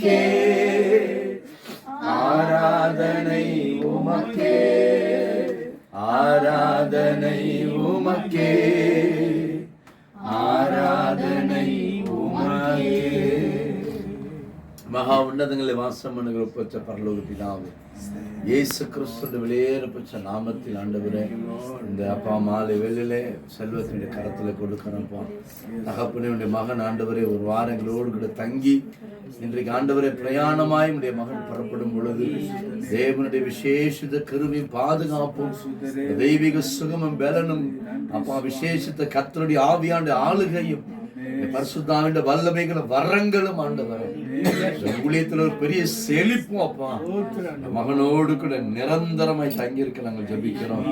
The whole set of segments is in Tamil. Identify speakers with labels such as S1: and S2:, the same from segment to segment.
S1: உமக்கே, ஆராதனை உமக்கே, ஆராதனை உமக்கே, ஆராதனை உமக்கே. மகா உன்னதங்களில் வாசம் பண்ணுகிற பச்ச பரலோக பிதாவே, இயேசு கிறிஸ்துவின் வெளியேறப்பட்ட நாமத்தில் ஆண்டவரே, இந்த அப்பா மாலை வேளையிலே செல்வத்தினுடைய கரத்தில் கொடுக்கிறப்பா தகப்பனுடைய மகன் ஆண்டவரே ஒரு வாரங்களோடு கூட தங்கி இன்றைக்கு ஆண்டவரே பிரயாணமாய் உடைய மகன் புறப்படும் பொழுது தேவனுடைய விசேஷித்த கிருபையும் பாதுகாப்பும் தெய்வீக சுகமும் பலனும் அப்பா விசேஷித்த கர்த்தருடைய ஆவியாண்ட ஆளுகையும் பரிசுத்தாவின் வல்லமைகளும் வரங்களும் ஆண்டவரே ஊழியத்தில் ஒரு பெரிய செழிப்பும் அப்பா மகனோடு கூட நிரந்தரமாய் தங்கி இருக்க நாங்கள் ஜெபிக்கிறோம்.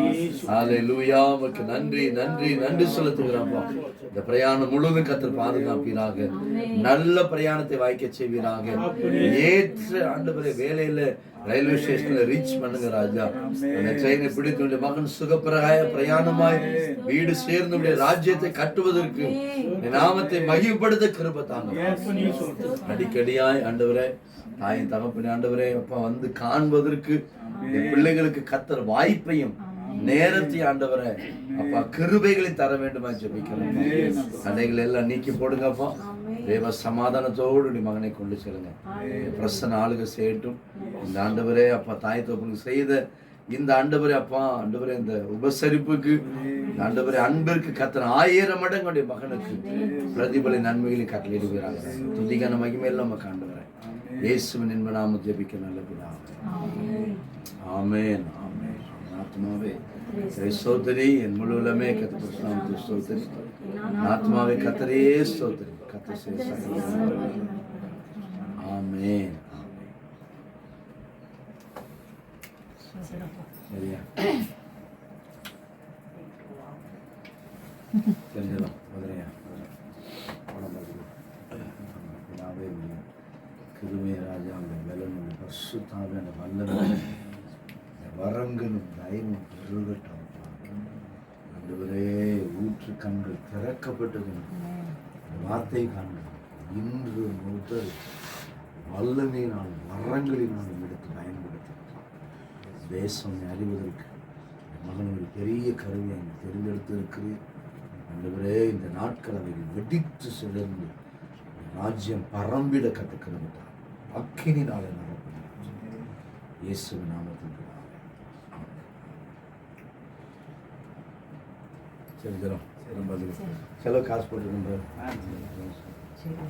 S1: ஹல்லேலூயா. உமக்கு நன்றி நன்றி நன்றி செலுத்துகிறோம். இந்த பிரயாணம் முழுவதும் கர்த்தர் பாதுகாப்பீராக, நல்ல பிரயாணத்தை வாய்க்க செய்வீராக. ஏற்ற ஆண்டவரே வேலையில ரயில்வே ஸ்டேஷன்ல ரீச் பண்ணுங்க ராஜா. அந்த ட்ரெயினை பிடித்து மகன் சுகப்பிரகாய பிரயாணமாய் வீடு சேர்ந்து ராஜ்யத்தை கட்டுவதற்கு நாமத்தை மகிமைப்படுத்த கிருபை தாங்க. அடிக்கடியாய் ஆண்டவரே தாயின் தகப்பனே ஆண்டவரே அப்பா வந்து காண்பதற்கு பிள்ளைகளுக்கு கர்த்தர் வாய்ப்பையும் நேரத்தை ஆண்டவரே அப்பா கிருபைகளை தர வேண்டுமா ஜெபிக்கிறோம். தடைகளை எல்லாம் நீக்கி போடுங்கப்பா. தேவ சமாதானத்தோடு நீ மகனை கொண்டு செல்லுங்க. பிரசன்ன ஆளுக செய்யட்டும். இந்த ஆண்டவரே அப்பா தாய் தகப்பனுக்கு செய்த இந்த ஆண்டவரே அப்பா ஆண்டவரே இந்த உபசரிப்புக்கு ஆண்டவரே அன்பிற்கு கர்த்தர் 1000 மடங்கு மகனுக்கு பிரதிபலை நன்மைகளை கட்டளையிடுகிறாங்க. துதிக்கான மகிமையெல்லாம் நமக்கு ஆண்டவரே இயேசுவின் இன்ப நாமத்தில் ஜெபிக்க நல்ல பிதாவே. ஆமென் ஆமென். ஆத்மாவே ஸ்தோத்திரி, என் முழு உள்ளமே கர்த்தர் நாமத்தை ஸ்தோத்திரி. ஆத்மாவே கர்த்தரையே ஸ்தோத்திரி. கர்த்தர் செய்த ஆமென். சரியா தெரிஞ்சலாம் மதுரையா கிருபை ராஜா அந்த பலனும் பரிசுத்தாவே அந்த வல்லமையும் வரங்களும் தயவும் பெருகட்டும். ஆண்டவரே ஊற்று கண்கள் திறக்கப்பட்டது வார்த்தை காண்கள் இன்று முதல் வல்லமையினால் வரங்களினால் எடுத்து பயன்படுத்த தேசம் அறிவதற்கு மகன் ஒரு பெரிய கருவியை தெரிந்தெடுத்து இருக்கிறேன். ஆண்டவரே இந்த நாட்கள் அவைகள் வெடித்து சிறந்து ராஜ்யம் பரம்பிட கற்றுக்கிறது அக்கினி நாளை நடக்கும் இயேசுவின் நாமத்தில். சரி தரோம் செலவு காசு போட்டு சரி